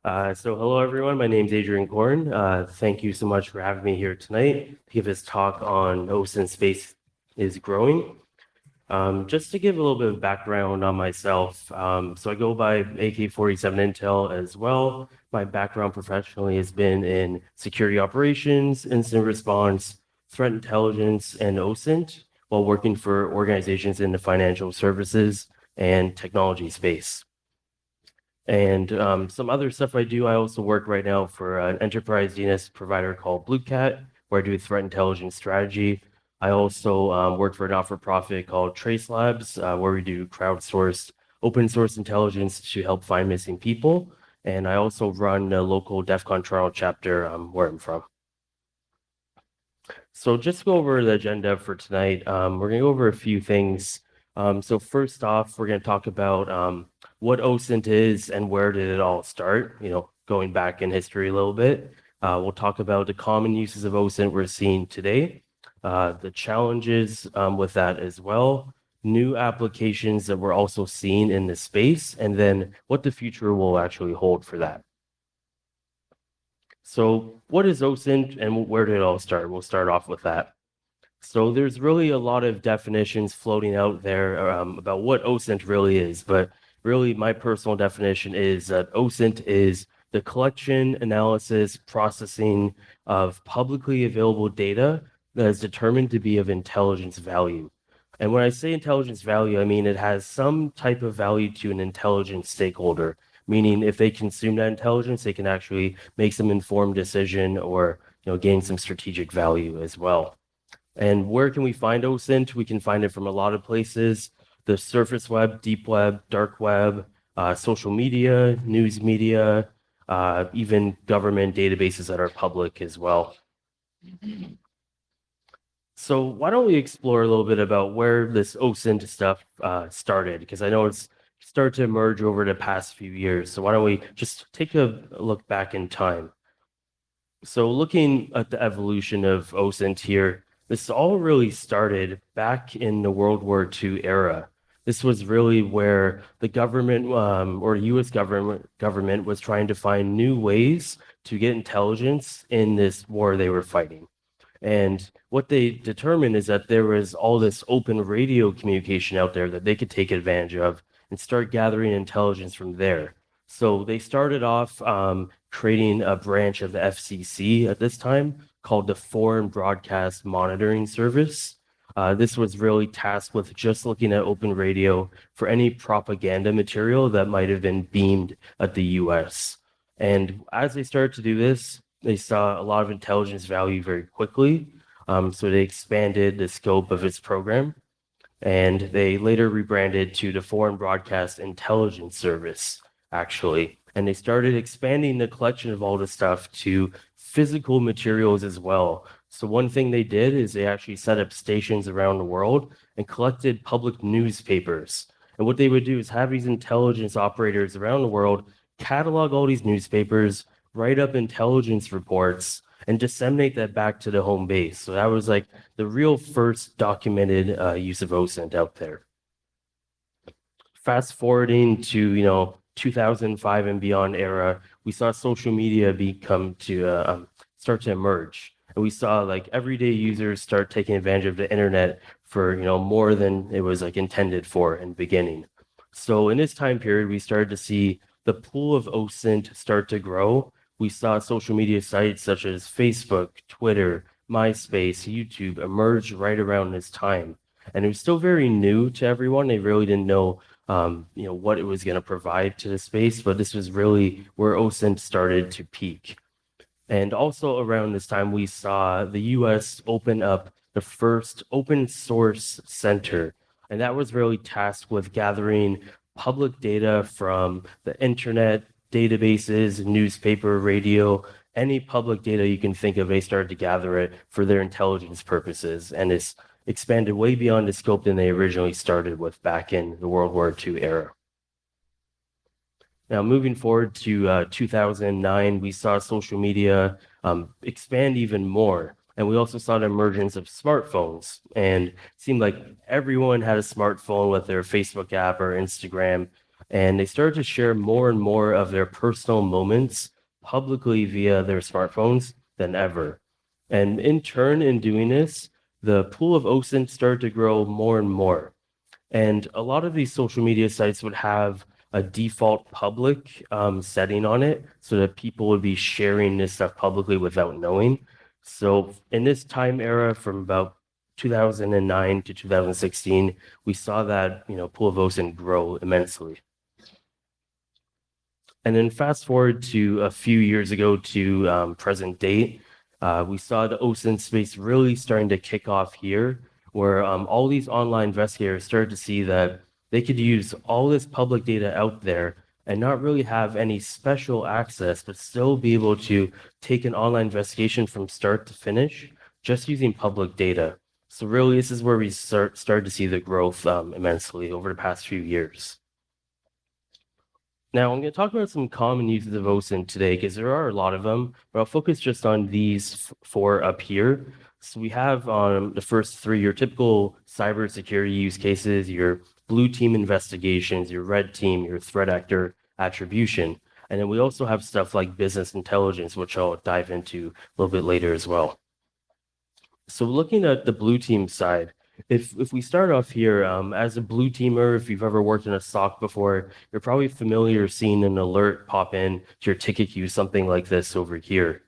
So hello everyone, my name is Adrian Korn. Thank you so much for having me here tonight to give this talk on OSINT space is growing. Just to give a little bit of background on myself, so I go by AK-47 Intel as well. My background professionally has been in security operations, incident response, threat intelligence, and OSINT while working for organizations in the financial services and technology space. And some other stuff I do, I also work right now for an enterprise DNS provider called Blue Cat, where I do threat intelligence strategy. I also work for a not-for-profit called Trace Labs, where we do crowdsourced open source intelligence to help find missing people. And I also run a local DEF CON Toronto chapter where I'm from. So just to go over the agenda for tonight, we're going to go over a few things. So first off, we're going to talk about what OSINT is and where did it all start, going back in history a little bit. We'll talk about the common uses of OSINT we're seeing today, the challenges with that as well, new applications that we're also seeing in the space, and then what the future will actually hold for that. So what is OSINT and where did it all start? We'll start off with that. So there's really a lot of definitions floating out there about what OSINT really is, but really my personal definition is that OSINT is the collection, analysis, processing of publicly available data that is determined to be of intelligence value. And when I say intelligence value, I mean it has some type of value to an intelligence stakeholder, meaning if they consume that intelligence, they can actually make some informed decision or gain some strategic value as well. And where can we find OSINT? We can find it from a lot of places: the surface web, deep web, dark web, social media, news media, even government databases that are public as well. So why don't we explore a little bit about where this OSINT stuff started? Because I know it's started to emerge over the past few years. So why don't we just take a look back in time? So looking at the evolution of OSINT here, this all really started back in the World War II era. This was really where the government or US government was trying to find new ways to get intelligence in this war they were fighting. And what they determined is that there was all this open radio communication out there that they could take advantage of and start gathering intelligence from there. So they started off creating a branch of the FCC at this time called the Foreign Broadcast Monitoring Service. This was really tasked with just looking at open radio for any propaganda material that might have been beamed at the US. And as they started to do this, they saw a lot of intelligence value very quickly. So they expanded the scope of its program, and they later rebranded to the Foreign Broadcast Intelligence Service, actually. And they started expanding the collection of all this stuff to physical materials as well. So one thing they did is they actually set up stations around the world and collected public newspapers. And what they would do is have these intelligence operators around the world catalog all these newspapers, write up intelligence reports, and disseminate that back to the home base. So that was like the real first documented use of OSINT out there. Fast forwarding to 2005 and beyond era, we saw social media start to emerge, and we saw like everyday users start taking advantage of the internet for more than it was like intended for in the beginning. So in this time period, we started to see the pool of OSINT start to grow. We saw social media sites such as Facebook, Twitter, MySpace, YouTube emerge right around this time. And it was still very new to everyone. They really didn't know, what it was going to provide to the space, but this was really where OSINT started to peak. And also around this time, we saw the US open up the first open source center. And that was really tasked with gathering public data from the internet, databases, newspaper, radio, any public data you can think of. They started to gather it for their intelligence purposes, and it's expanded way beyond the scope than they originally started with back in the World War II era. Now, moving forward to 2009, we saw social media expand even more. And we also saw the emergence of smartphones, and it seemed like everyone had a smartphone with their Facebook app or Instagram. and they started to share more and more of their personal moments publicly via their smartphones than ever. And in turn, in doing this, the pool of OSINT started to grow more and more. And a lot of these social media sites would have a default public setting on it so that people would be sharing this stuff publicly without knowing. So in this time era from about 2009 to 2016, we saw that, pool of OSINT grow immensely. And then fast forward to a few years ago to present date, we saw the OSINT space really starting to kick off here, where all these online investigators started to see that they could use all this public data out there and not really have any special access, but still be able to take an online investigation from start to finish just using public data. So really, this is where we started to see the growth immensely over the past few years. Now, I'm going to talk about some common uses of OSINT today because there are a lot of them, but I'll focus just on these four up here. So we have the first three, your typical cybersecurity use cases, your blue team investigations, your red team, your threat actor attribution. And then we also have stuff like business intelligence, which I'll dive into a little bit later as well. So looking at the blue team side, if we start off here, as a blue teamer, if you've ever worked in a SOC before, you're probably familiar seeing an alert pop in to your ticket queue, something like this over here.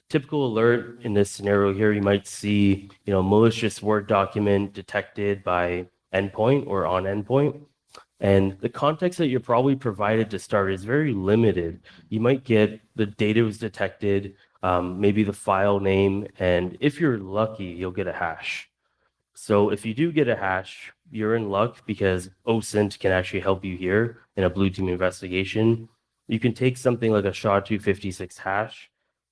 Typical alert in this scenario here, you might see, malicious Word document detected by endpoint or on endpoint. And the context that you're probably provided to start is very limited. You might get the data was detected, maybe the file name, and if you're lucky, you'll get a hash. So if you do get a hash, you're in luck because OSINT can actually help you here in a blue team investigation. You can take something like a SHA-256 hash,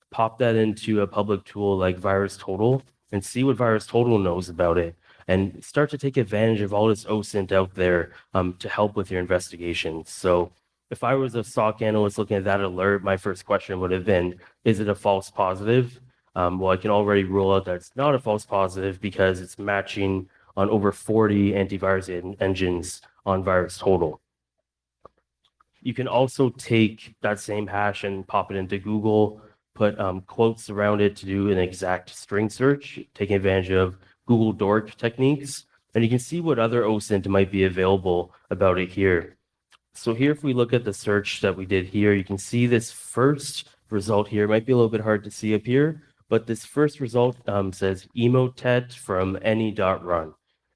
pop that into a public tool like VirusTotal, and see what VirusTotal knows about it, and start to take advantage of all this OSINT out there to help with your investigations. So if I was a SOC analyst looking at that alert, my first question would have been, is it a false positive? Well, I can already rule out that it's not a false positive because it's matching on over 40 antivirus engines on VirusTotal. You can also take that same hash and pop it into Google, put quotes around it to do an exact string search, taking advantage of Google Dork techniques, and you can see what other OSINT might be available about it here. So here, if we look at the search that we did here, you can see this first result here. It might be a little bit hard to see up here, but this first result says emotet from any.run.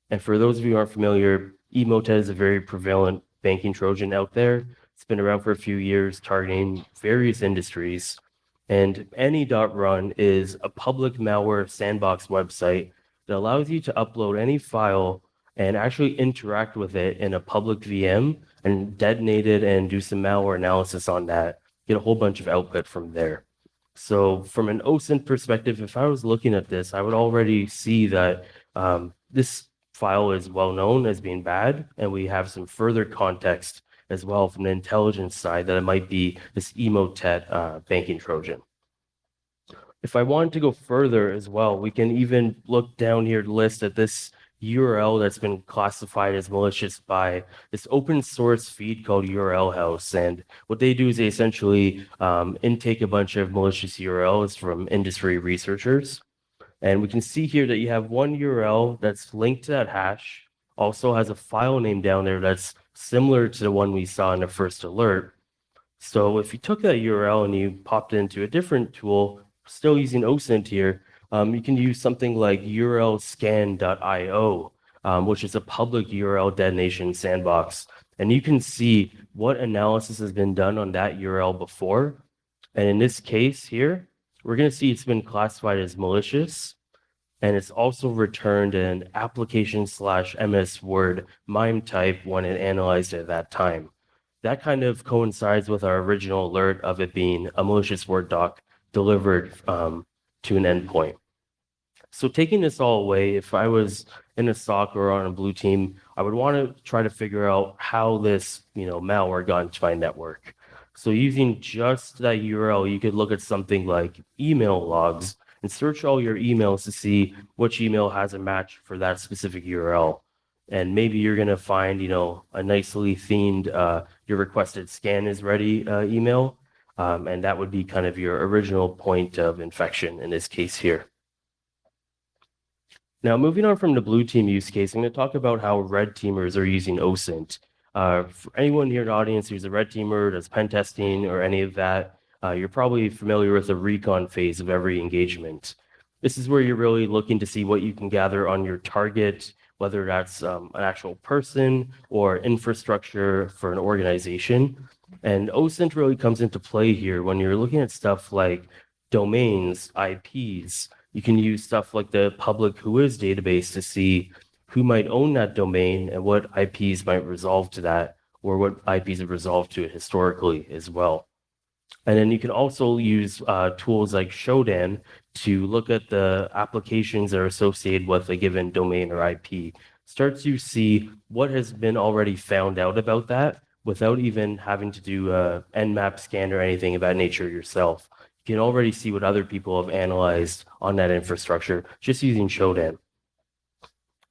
And for those of you who aren't familiar, emotet is a very prevalent banking Trojan out there. It's been around for a few years, targeting various industries. And any.run is a public malware sandbox website that allows you to upload any file and actually interact with it in a public VM and detonate it and do some malware analysis on that, get a whole bunch of output from there. So from an OSINT perspective, if I was looking at this, I would already see that this file is well known as being bad, and we have some further context as well from the intelligence side that it might be this emotet banking Trojan. If I wanted to go further as well, we can even look down here to list at this URL that's been classified as malicious by this open source feed called URL House. And what they do is they essentially intake a bunch of malicious URLs from industry researchers. And we can see here that you have one URL that's linked to that hash, also has a file name down there that's similar to the one we saw in the first alert. So if you took that URL and you popped it into a different tool, still using OSINT here, you can use something like urlscan.io, which is a public URL detonation sandbox. And you can see what analysis has been done on that URL before. And in this case here, we're going to see it's been classified as malicious. And it's also returned an application/MS Word MIME type when it analyzed it at that time. That kind of coincides with our original alert of it being a malicious Word doc delivered to an endpoint. So taking this all away, if I was in a SOC or on a blue team, I would want to try to figure out how this, malware got into my network. So using just that URL, you could look at something like email logs and search all your emails to see which email has a match for that specific URL. And maybe you're going to find, a nicely themed, your requested scan is ready email. And that would be kind of your original point of infection in this case here. Now, moving on from the blue team use case, I'm going to talk about how red teamers are using OSINT. For anyone here in the audience who's a red teamer, does pen testing or any of that, you're probably familiar with the recon phase of every engagement. This is where you're really looking to see what you can gather on your target, whether that's an actual person or infrastructure for an organization. And OSINT really comes into play here when you're looking at stuff like domains, IPs. You can use stuff like the public whois database to see who might own that domain and what IPs might resolve to that, or what IPs have resolved to it historically as well. And then you can also use tools like Shodan to look at the applications that are associated with a given domain or IP. Start to see what has been already found out about that without even having to do a Nmap scan or anything of that nature yourself. You can already see what other people have analyzed on that infrastructure just using Shodan.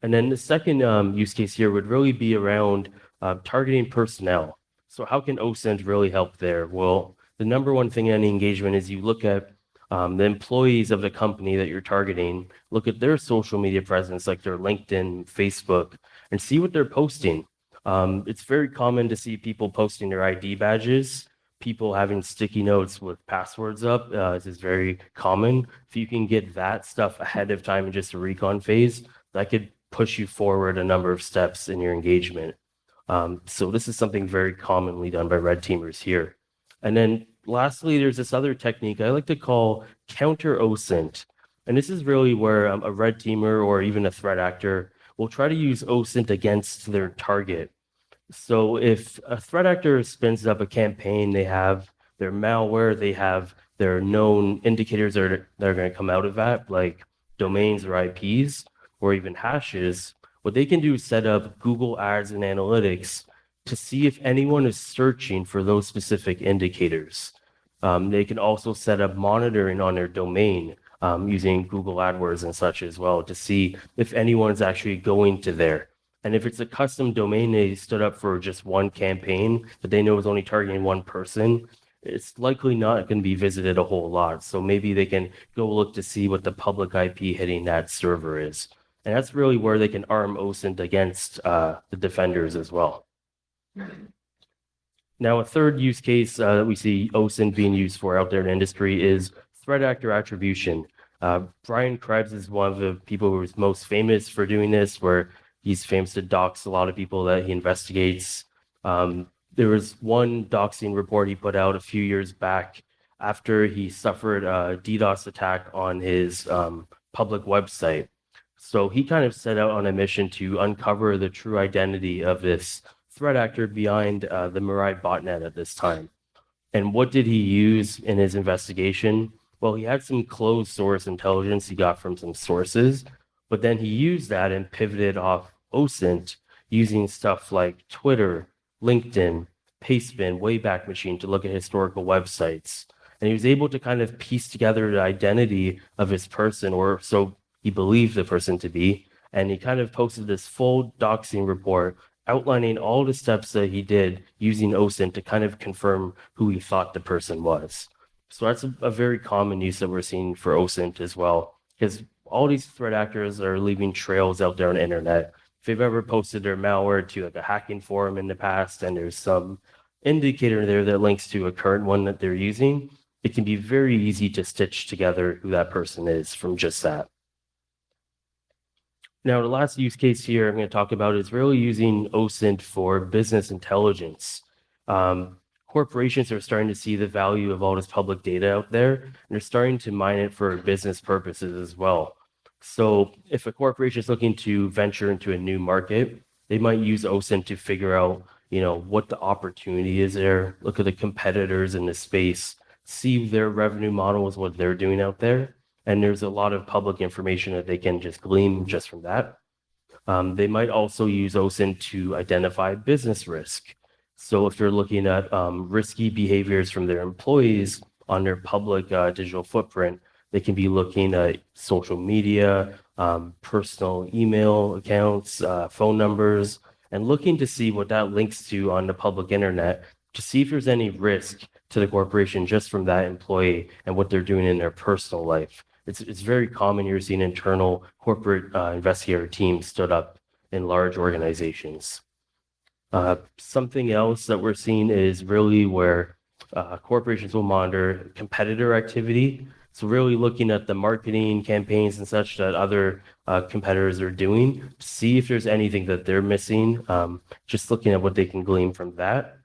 And then the second use case here would really be around targeting personnel. So how can OSINT really help there? Well, the number one thing in any engagement is you look at the employees of the company that you're targeting, look at their social media presence, like their LinkedIn, Facebook, and see what they're posting. It's very common to see people posting their ID badges, people having sticky notes with passwords up. This is very common. If you can get that stuff ahead of time in just a recon phase, that could push you forward a number of steps in your engagement. So this is something very commonly done by red teamers here. And then lastly, there's this other technique I like to call counter OSINT. And this is really where a red teamer or even a threat actor will try to use OSINT against their target. So if a threat actor spins up a campaign, they have their malware, they have their known indicators that are going to come out of that, like domains or IPs, or even hashes. What they can do is set up Google Ads and analytics to see if anyone is searching for those specific indicators. They can also set up monitoring on their domain using Google AdWords and such as well to see if anyone's actually going to there. And if it's a custom domain they stood up for just one campaign that they know is only targeting one person, it's likely not going to be visited a whole lot. So maybe they can go look to see what the public IP hitting that server is. And that's really where they can arm OSINT against the defenders as well. Now, a third use case that we see OSINT being used for out there in the industry is threat actor attribution. Brian Krebs is one of the people who is most famous for doing this, where he's famous to dox a lot of people that he investigates. There was one doxing report he put out a few years back after he suffered a DDoS attack on his public website. So he kind of set out on a mission to uncover the true identity of this threat actor behind the Mirai botnet at this time. And what did he use in his investigation? Well, he had some closed source intelligence he got from some sources, but then he used that and pivoted off OSINT using stuff like Twitter, LinkedIn, Pastebin, Wayback Machine to look at historical websites. And he was able to kind of piece together the identity of his person, or so he believed the person to be. And he kind of posted this full doxing report outlining all the steps that he did using OSINT to kind of confirm who he thought the person was. So that's a very common use that we're seeing for OSINT as well, because all these threat actors are leaving trails out there on the internet. If they've ever posted their malware to like a hacking forum in the past, and there's some indicator there that links to a current one that they're using, it can be very easy to stitch together who that person is from just that. Now, the last use case here I'm going to talk about is really using OSINT for business intelligence. Corporations are starting to see the value of all this public data out there, and they're starting to mine it for business purposes as well. So if a corporation is looking to venture into a new market, they might use OSINT to figure out, what the opportunity is there, look at the competitors in the space, see their revenue models, what they're doing out there. And there's a lot of public information that they can just glean just from that. They might also use OSINT to identify business risk. So if you're looking at risky behaviors from their employees on their public digital footprint, They can be looking at social media, personal email accounts, phone numbers, and looking to see what that links to on the public internet to see if there's any risk to the corporation just from that employee and what they're doing in their personal life. It's very common you're seeing internal corporate investigator teams stood up in large organizations. Something else that we're seeing is really where corporations will monitor competitor activity. So really looking at the marketing campaigns and such that other competitors are doing to see if there's anything that they're missing, just looking at what they can glean from that.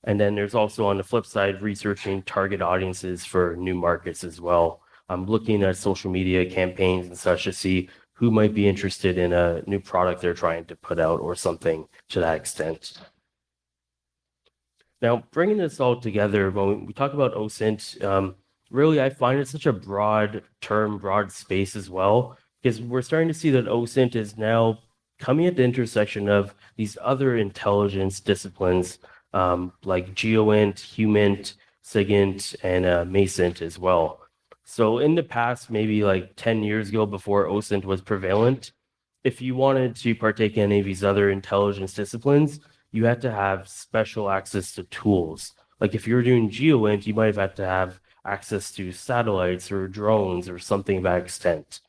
And then there's also on the flip side, researching target audiences for new markets as well. I'm looking at social media campaigns and such to see who might be interested in a new product they're trying to put out or something to that extent. Now, bringing this all together, when we talk about OSINT, really I find it such a broad term, broad space as well, because we're starting to see that OSINT is now coming at the intersection of these other intelligence disciplines like GeoInt, HUMINT, SIGINT, and MASINT as well. So in the past, maybe like 10 years ago before OSINT was prevalent, if you wanted to partake in any of these other intelligence disciplines, you had to have special access to tools. Like if you were doing GeoInt, you might have had to have access to satellites or drones or something of that extent.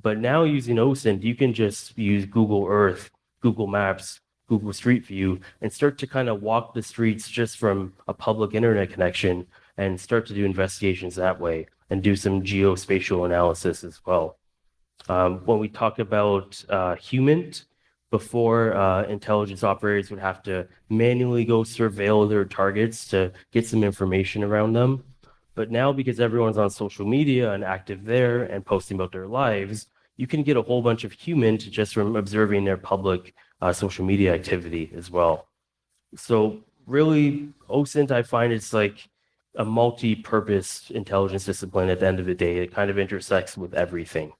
But now using OSINT, you can just use Google Earth, Google Maps, Google Street View, and start to kind of walk the streets just from a public internet connection and start to do investigations that way and do some geospatial analysis as well. When we talk about HUMINT, before intelligence operators would have to manually go surveil their targets to get some information around them. But now, because everyone's on social media and active there and posting about their lives, you can get a whole bunch of HUMINT just from observing their public social media activity as well. So really, OSINT, I find it's like a multi-purpose intelligence discipline at the end of the day. It kind of intersects with everything.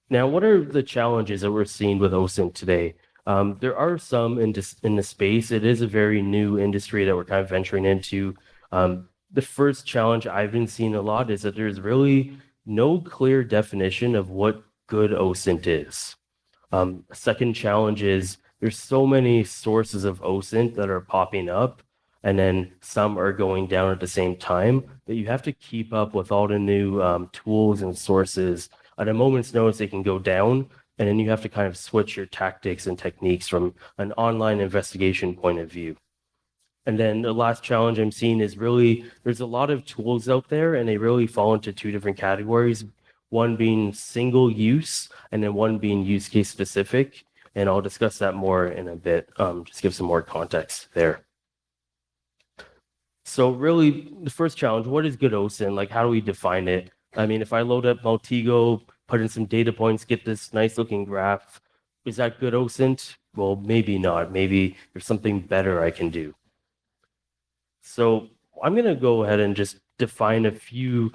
Now, what are the challenges that we're seeing with OSINT today? There are some in the space. It is a very new industry that we're kind of venturing into. The first challenge I've been seeing a lot is that there's really no clear definition of what good OSINT is. Second challenge is there's so many sources of OSINT that are popping up, and then some are going down at the same time, that you have to keep up with all the new tools and sources. At a moment's notice, they can go down, and then you have to kind of switch your tactics and techniques from an online investigation point of view. And then the last challenge I'm seeing is really there's a lot of tools out there, and they really fall into two different categories. One being single use, and then one being use case specific. And I'll discuss that more in a bit, just give some more context there. So really, the first challenge, what is good OSINT? Like, how do we define it? I mean, if I load up Maltego, put in some data points, get this nice looking graph, is that good OSINT? Well, maybe not. Maybe there's something better I can do. So I'm going to go ahead and just define a few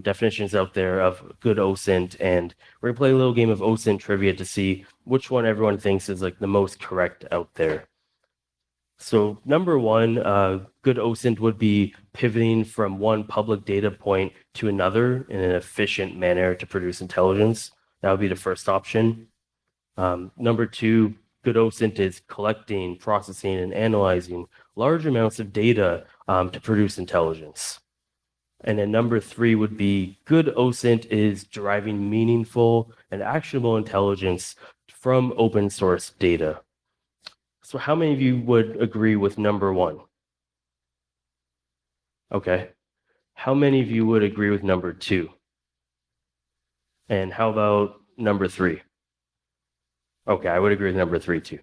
definitions out there of good OSINT, and we're going to play a little game of OSINT trivia to see which one everyone thinks is like the most correct out there. So number one, good OSINT would be pivoting from one public data point to another in an efficient manner to produce intelligence. That would be the first option. Number two, good OSINT is collecting, processing, and analyzing large amounts of data to produce intelligence. And then number three would be good OSINT is deriving meaningful and actionable intelligence from open source data. So how many of you would agree with number one? Okay. How many of you would agree with number two? And how about number three? Okay, I would agree with number three too.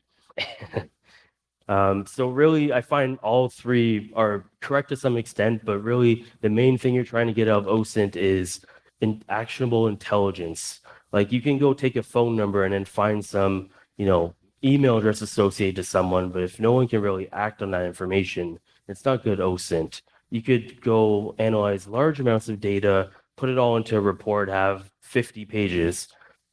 So really, I find all three are correct to some extent, but really the main thing you're trying to get out of OSINT is actionable intelligence. Like you can go take a phone number and then find some, email address associated to someone, but if no one can really act on that information, it's not good OSINT. You could go analyze large amounts of data, put it all into a report, have 50 pages.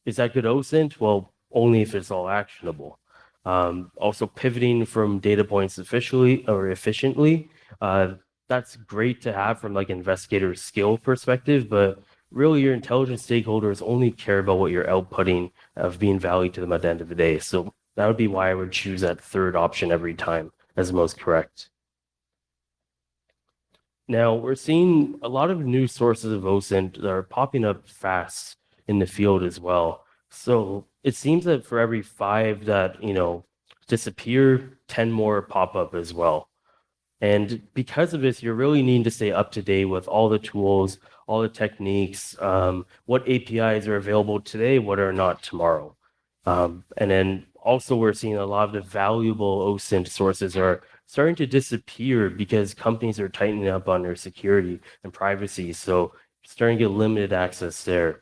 Is that good OSINT? Well, only if it's all actionable. Also pivoting from data points efficiently. that's great to have from like investigator skill perspective, but really your intelligence stakeholders only care about what you're outputting of being valued to them at the end of the day. So that would be why I would choose that third option every time as the most correct. Now we're seeing a lot of new sources of OSINT that are popping up fast in the field as well. So it seems that for every five that, disappear, 10 more pop up as well. And because of this, you're really needing to stay up to date with all the tools, all the techniques, what APIs are available today, what are not tomorrow. And then also we're seeing a lot of the valuable OSINT sources are starting to disappear because companies are tightening up on their security and privacy. So starting to get limited access there.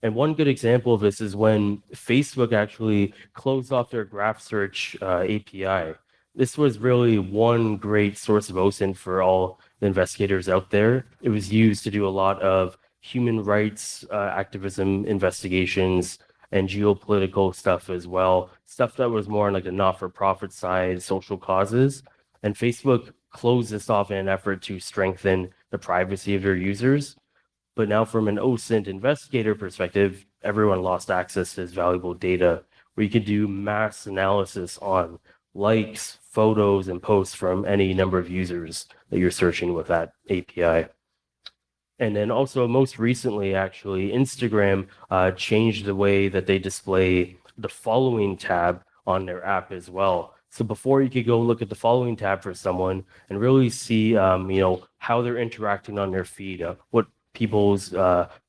And one good example of this is when Facebook actually closed off their graph search API. This was really one great source of OSINT for all the investigators out there. It was used to do a lot of human rights activism investigations and geopolitical stuff as well, stuff that was more on like the not-for-profit side, social causes. And Facebook closed this off in an effort to strengthen the privacy of their users. But now, from an OSINT investigator perspective, everyone lost access to this valuable data where you could do mass analysis on likes, photos, and posts from any number of users that you're searching with that API. And then also, most recently, actually, Instagram changed the way that they display the following tab on their app as well. So before you could go look at the following tab for someone and really see, how they're interacting on their feed, what people's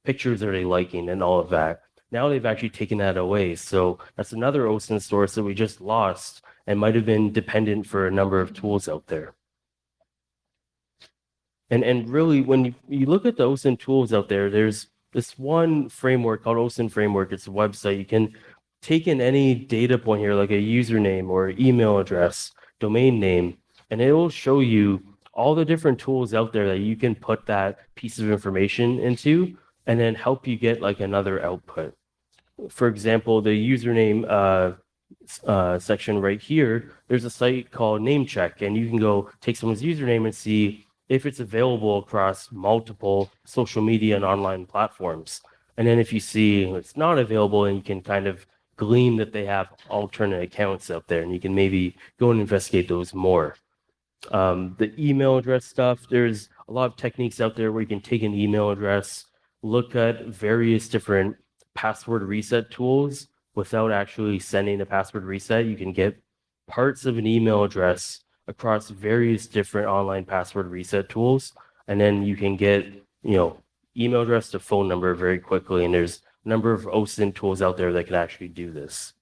pictures are they liking, and all of that. Now they've actually taken that away. So that's another OSINT source that we just lost and might have been dependent for a number of tools out there. And really, when you look at the OSINT tools out there, there's this one framework called OSINT Framework. It's a website. You can take in any data point here, like a username or email address, domain name, and it will show you all the different tools out there that you can put that piece of information into and then help you get like another output. For example, the username section right here, there's a site called NameCheck, and you can go take someone's username and see if it's available across multiple social media and online platforms. And then if you see it's not available, and you can kind of glean that they have alternate accounts out there, and you can maybe go and investigate those more. The email address stuff, there's a lot of techniques out there where you can take an email address, look at various different password reset tools without actually sending a password reset. You can get parts of an email address across various different online password reset tools, and then you can get, email address to phone number very quickly. And there's a number of OSINT tools out there that can actually do this.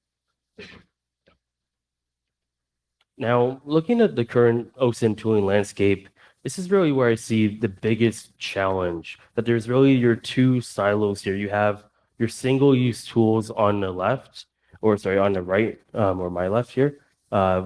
Now, looking at the current OSINT tooling landscape, this is really where I see the biggest challenge, that there's really your two silos here. You have your single-use tools on the left, or sorry, on the right, or my left here,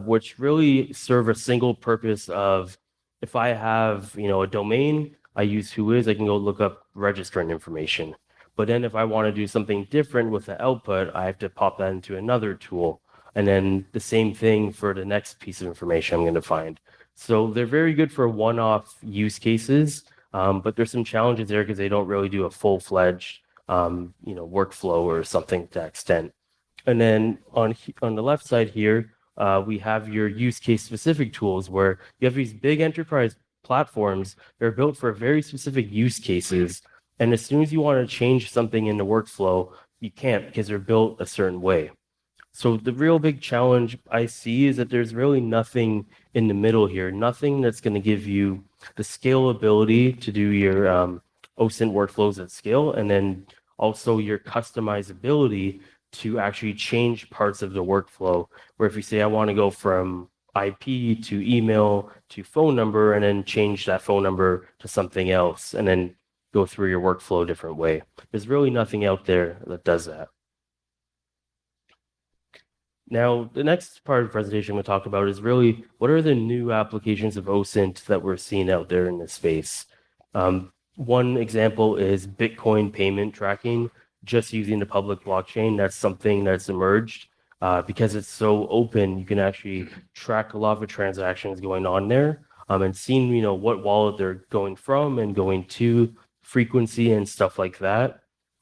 which really serve a single purpose of, if I have, a domain, I use whois, I can go look up registrant information. But then if I want to do something different with the output, I have to pop that into another tool. And then the same thing for the next piece of information I'm going to find. So they're very good for one-off use cases, but there's some challenges there because they don't really do a full-fledged, workflow or something to that extent. And then on the left side here, we have your use case specific tools where you have these big enterprise platforms that are built for very specific use cases. And as soon as you want to change something in the workflow, you can't because they're built a certain way. So the real big challenge I see is that there's really nothing in the middle here, nothing that's going to give you the scalability to do your OSINT workflows at scale, and then also your customizability to actually change parts of the workflow. Where if you say, I want to go from IP to email to phone number, and then change that phone number to something else, and then go through your workflow a different way. There's really nothing out there that does that. Now, the next part of the presentation we'll talk about is really what are the new applications of OSINT that we're seeing out there in this space. One example is Bitcoin payment tracking, just using the public blockchain. That's something that's emerged because it's so open. You can actually track a lot of the transactions going on there. and seeing, what wallet they're going from and going to, frequency and stuff like that.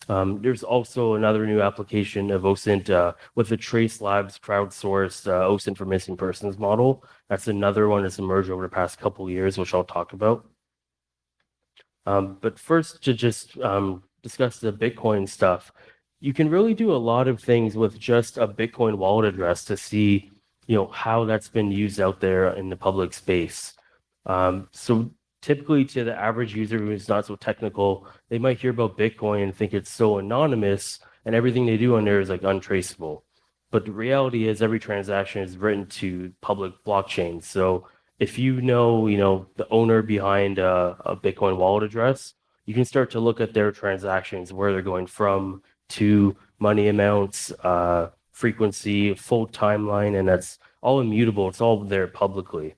There's also another new application of OSINT with the Trace Labs crowdsourced OSINT for missing persons model. That's another one that's emerged over the past couple of years, which I'll talk about. But first, to just discuss the Bitcoin stuff, you can really do a lot of things with just a Bitcoin wallet address to see, how that's been used out there in the public space. So typically to the average user who's not so technical, they might hear about Bitcoin and think it's so anonymous and everything they do on there is like untraceable. But the reality is every transaction is written to public blockchain. So if the owner behind a Bitcoin wallet address, you can start to look at their transactions, where they're going from, to, money amounts, frequency, full timeline, and that's all immutable. It's all there publicly.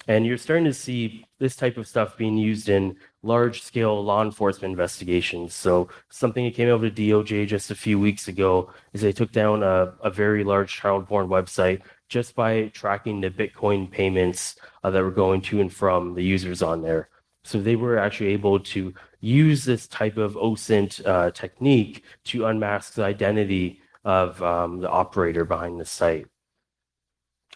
And you're starting to see this type of stuff being used in large scale law enforcement investigations. So something that came out of the DOJ just a few weeks ago is they took down a very large child porn website just by tracking the Bitcoin payments that were going to and from the users on there. So they were actually able to use this type of OSINT technique to unmask the identity of the operator behind the site.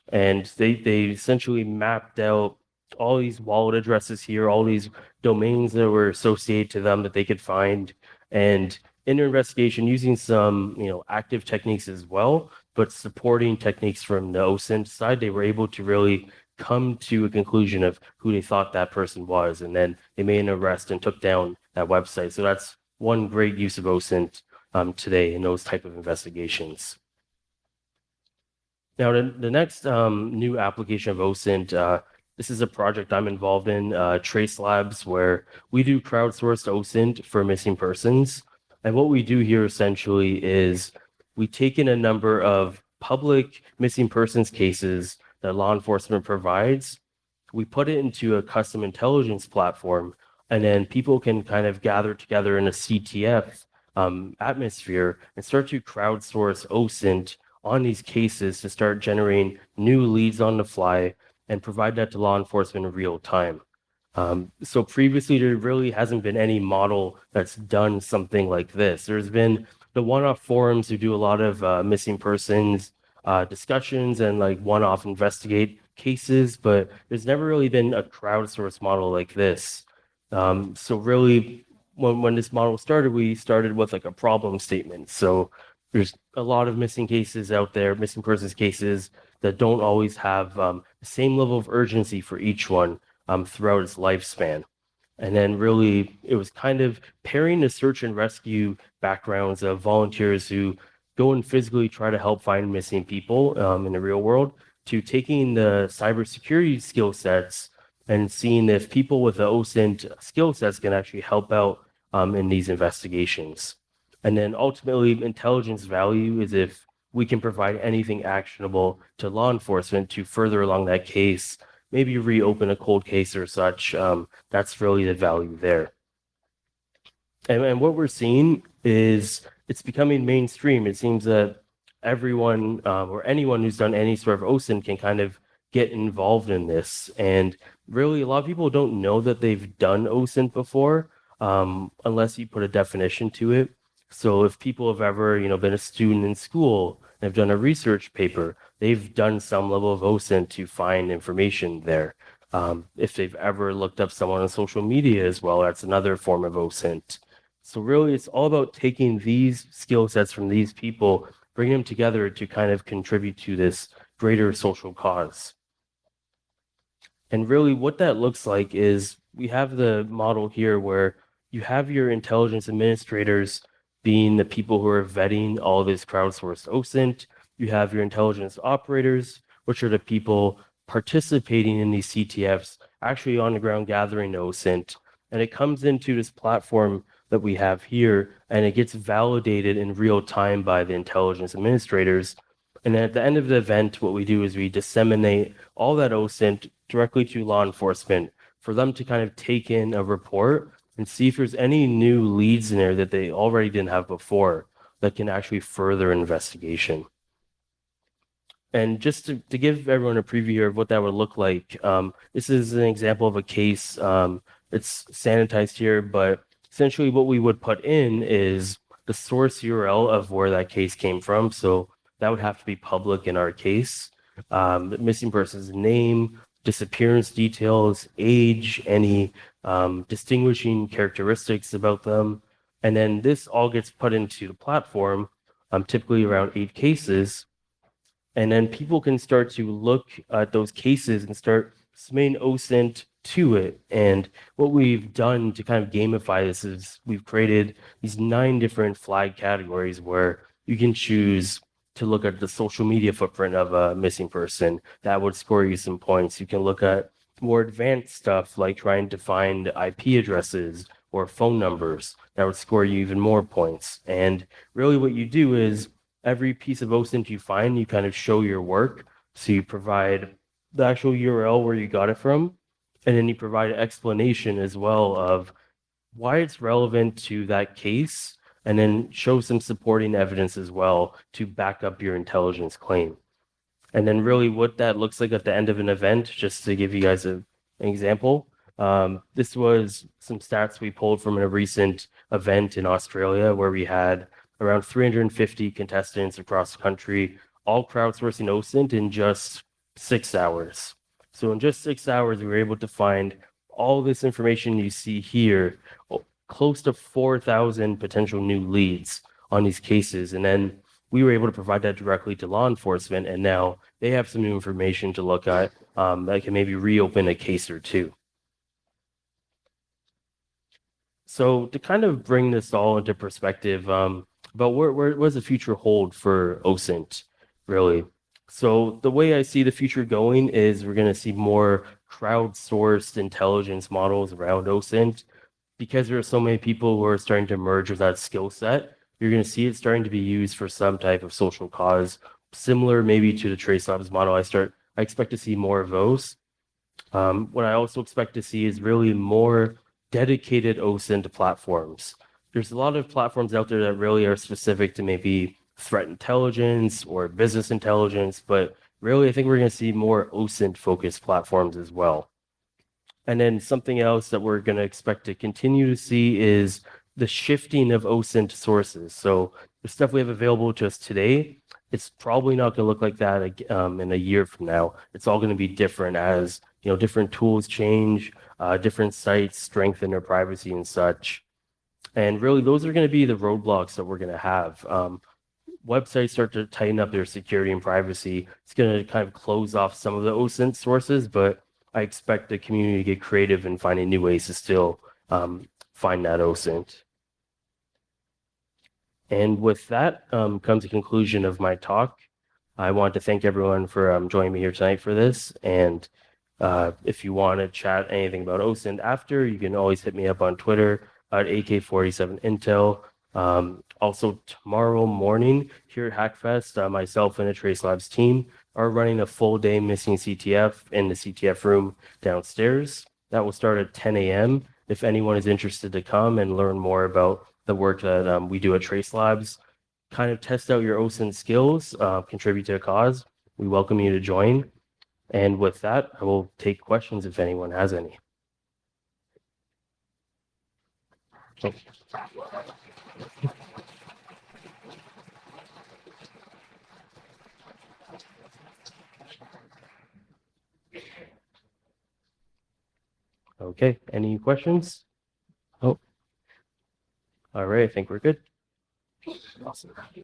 And they essentially mapped out all these wallet addresses here, all these domains that were associated to them that they could find. And in their investigation, using some active techniques as well, but supporting techniques from the OSINT side, they were able to really come to a conclusion of who they thought that person was. And then they made an arrest and took down that website. So that's one great use of OSINT today in those type of investigations. Now, the next new application of OSINT, this is a project I'm involved in, Trace Labs, where we do crowdsourced OSINT for missing persons. And what we do here essentially is we take in a number of public missing persons cases that law enforcement provides. We put it into a custom intelligence platform, and then people can kind of gather together in a CTF atmosphere and start to crowdsource OSINT on these cases to start generating new leads on the fly and provide that to law enforcement in real time. So previously, there really hasn't been any model that's done something like this. There's been the one-off forums who do a lot of missing persons discussions and like one-off investigate cases, but there's never really been a crowdsourced model like this. So really, when this model started, we started with like a problem statement. So there's a lot of missing cases out there, missing persons cases that don't always have the same level of urgency for each one throughout its lifespan. And then really, it was kind of pairing the search and rescue backgrounds of volunteers who go and physically try to help find missing people in the real world to taking the cybersecurity skill sets and seeing if people with the OSINT skill sets can actually help out in these investigations. And then ultimately, intelligence value is if we can provide anything actionable to law enforcement to further along that case, maybe reopen a cold case or such. That's really the value there. And what we're seeing is it's becoming mainstream. It seems that everyone or anyone who's done any sort of OSINT can kind of get involved in this. And really, a lot of people don't know that they've done OSINT before unless you put a definition to it. So if people have ever, been a student in school and have done a research paper, they've done some level of OSINT to find information there. If they've ever looked up someone on social media as well, that's another form of OSINT. So really, it's all about taking these skill sets from these people, bringing them together to kind of contribute to this greater social cause. And really, what that looks like is we have the model here where you have your intelligence administrators being the people who are vetting all of this crowdsourced OSINT. You have your intelligence operators, which are the people participating in these CTFs, actually on the ground gathering the OSINT. And it comes into this platform that we have here, and it gets validated in real time by the intelligence administrators. And at the end of the event, what we do is we disseminate all that OSINT directly to law enforcement for them to kind of take in a report and see if there's any new leads in there that they already didn't have before that can actually further investigation. And just to give everyone a preview of what that would look like, this is an example of a case. It's sanitized here, but essentially what we would put in is the source URL of where that case came from. So that would have to be public in our case. The missing person's name, disappearance details, age, any distinguishing characteristics about them. And then this all gets put into the platform, typically around 8 cases. And then people can start to look at those cases and start submitting OSINT to it. And what we've done to kind of gamify this is we've created these 9 different flag categories where you can choose to look at the social media footprint of a missing person. That would score you some points. You can look at more advanced stuff like trying to find IP addresses or phone numbers. That would score you even more points. And really what you do is every piece of OSINT you find, you kind of show your work. So you provide the actual URL where you got it from, and then you provide an explanation as well of why it's relevant to that case, and then show some supporting evidence as well to back up your intelligence claim. And then really what that looks like at the end of an event, just to give you guys an example. This was some stats we pulled from a recent event in Australia where we had around 350 contestants across the country, all crowdsourcing OSINT in just 6 hours. So in just 6 hours, we were able to find all this information you see here, close to 4,000 potential new leads on these cases. And then we were able to provide that directly to law enforcement, and now they have some new information to look at that can maybe reopen a case or two. So to kind of bring this all into perspective, about what does the future hold for OSINT, really? So the way I see the future going is we're going to see more crowdsourced intelligence models around OSINT because there are so many people who are starting to merge with that skill set. You're going to see it starting to be used for some type of social cause, similar maybe to the Trace Labs model. I expect to see more of those. What I also expect to see is really more dedicated OSINT platforms. There's a lot of platforms out there that really are specific to maybe threat intelligence or business intelligence, but really I think we're going to see more OSINT focused platforms as well. And then something else that we're going to expect to continue to see is the shifting of OSINT sources. So the stuff we have available to us today, it's probably not going to look like that in a year from now. It's all going to be different as different tools change, different sites strengthen their privacy and such. And really, those are going to be the roadblocks that we're going to have. Websites start to tighten up their security and privacy. It's going to kind of close off some of the OSINT sources, but I expect the community to get creative in finding new ways to still find that OSINT. And with that comes the conclusion of my talk. I want to thank everyone for joining me here tonight for this. And if you want to chat anything about OSINT after, you can always hit me up on Twitter at AK47Intel. Also, tomorrow morning here at Hackfest, myself and the Trace Labs team are running a full day missing CTF in the CTF room downstairs. That will start at 10 a.m. If anyone is interested to come and learn more about the work that we do at Trace Labs, kind of test out your OSINT skills, contribute to a cause, we welcome you to join. And with that, I will take questions if anyone has any. Oh. Okay, any questions? Oh, all right, I think we're good. Awesome.